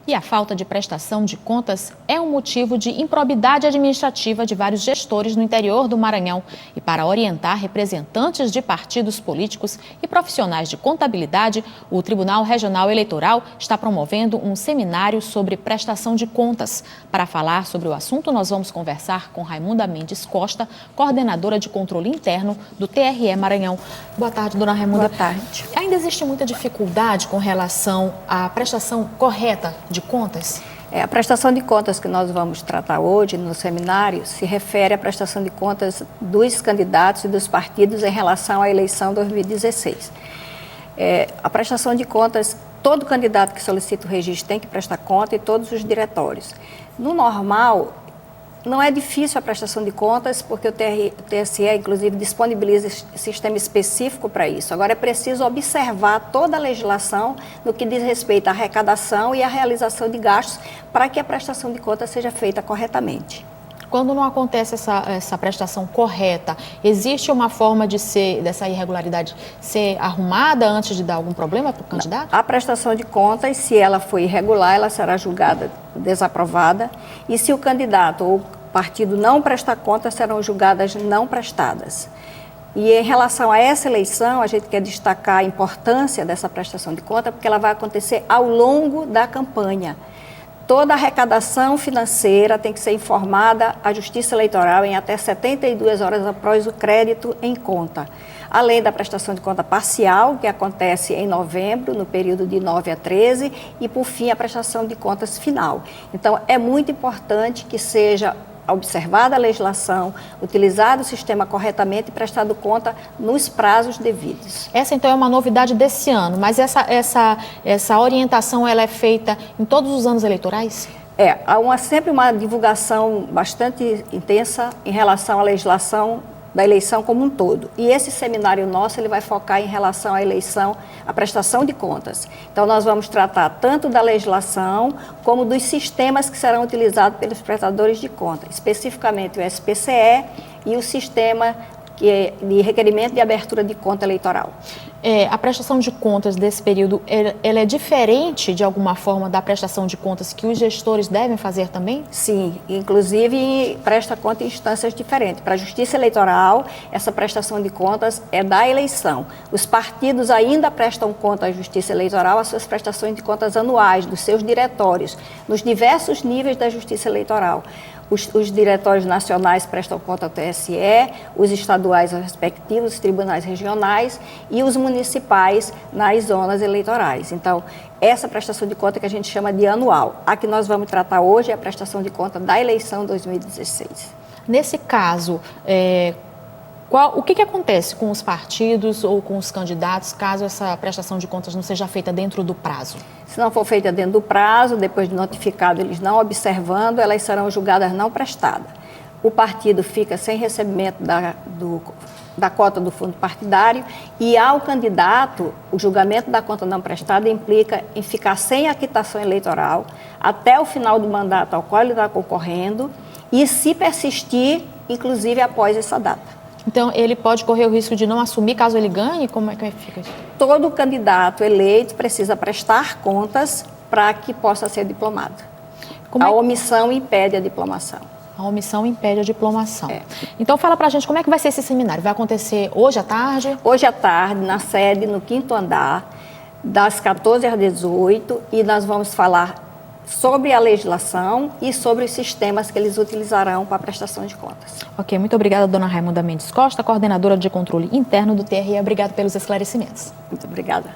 E a falta de prestação de contas é um motivo de improbidade administrativa de vários gestores no interior do Maranhão. E para orientar representantes de partidos políticos e profissionais de contabilidade, o Tribunal Regional Eleitoral está promovendo um seminário sobre prestação de contas. Para falar sobre o assunto, nós vamos conversar com Raimunda Mendes Costa, coordenadora de controle interno do TRE Maranhão. Boa tarde, dona Raimunda. Boa tarde. Ainda existe muita dificuldade com relação à prestação correta de contas? A prestação de contas que nós vamos tratar hoje no seminário se refere à prestação de contas dos candidatos e dos partidos em relação à eleição 2016. A prestação de contas, todo candidato que solicita o registro tem que prestar conta e todos os diretórios. No normal, não é difícil a prestação de contas, porque o TSE, inclusive, disponibiliza sistema específico para isso. Agora, é preciso observar toda a legislação no que diz respeito à arrecadação e à realização de gastos para que a prestação de contas seja feita corretamente. Quando não acontece essa prestação correta, existe uma forma dessa irregularidade ser arrumada antes de dar algum problema para o candidato? A prestação de contas, se ela for irregular, ela será julgada desaprovada. E se o candidato ou partido não prestar contas, serão julgadas não prestadas. E em relação a essa eleição, a gente quer destacar a importância dessa prestação de conta, porque ela vai acontecer ao longo da campanha. Toda a arrecadação financeira tem que ser informada à Justiça Eleitoral em até 72 horas após o crédito em conta. Além da prestação de conta parcial, que acontece em novembro, no período de 9 a 13, e, por fim, a prestação de contas final. Então, é muito importante que seja observada a legislação, utilizado o sistema corretamente e prestado conta nos prazos devidos. Essa, então, é uma novidade desse ano, mas essa orientação ela é feita em todos os anos eleitorais? Há sempre uma divulgação bastante intensa em relação à legislação da eleição como um todo. E esse seminário nosso, ele vai focar em relação à eleição, à prestação de contas. Então, nós vamos tratar tanto da legislação, como dos sistemas que serão utilizados pelos prestadores de contas, especificamente o SPCE e o sistema de requerimento de abertura de conta eleitoral. A prestação de contas desse período, ela é diferente de alguma forma da prestação de contas que os gestores devem fazer também? Sim, inclusive presta conta em instâncias diferentes. Para a Justiça Eleitoral, essa prestação de contas é da eleição. Os partidos ainda prestam conta à Justiça Eleitoral as suas prestações de contas anuais, dos seus diretórios, nos diversos níveis da Justiça Eleitoral. Os diretórios nacionais prestam conta ao TSE, os estaduais aos respectivos, os tribunais regionais e os municipais nas zonas eleitorais. Então, essa prestação de conta que a gente chama de anual. A que nós vamos tratar hoje é a prestação de conta da eleição 2016. Nesse caso, o que acontece com os partidos ou com os candidatos caso essa prestação de contas não seja feita dentro do prazo? Se não for feita dentro do prazo, depois de notificado eles não observando, elas serão julgadas não prestadas. O partido fica sem recebimento da cota do fundo partidário e ao candidato, o julgamento da conta não prestada implica em ficar sem a quitação eleitoral até o final do mandato ao qual ele está concorrendo e, se persistir, inclusive após essa data. Então, ele pode correr o risco de não assumir caso ele ganhe? Como é que fica isso? Todo candidato eleito precisa prestar contas para que possa ser diplomado. A omissão impede a diplomação. A omissão impede a diplomação. Então, fala pra gente como é que vai ser esse seminário. Vai acontecer hoje à tarde? Hoje à tarde, na sede, no 5º andar, das 14 às 18, e nós vamos falar sobre a legislação e sobre os sistemas que eles utilizarão para a prestação de contas. Ok, muito obrigada, dona Raimunda Mendes Costa, coordenadora de controle interno do TRE. Obrigada pelos esclarecimentos. Muito obrigada.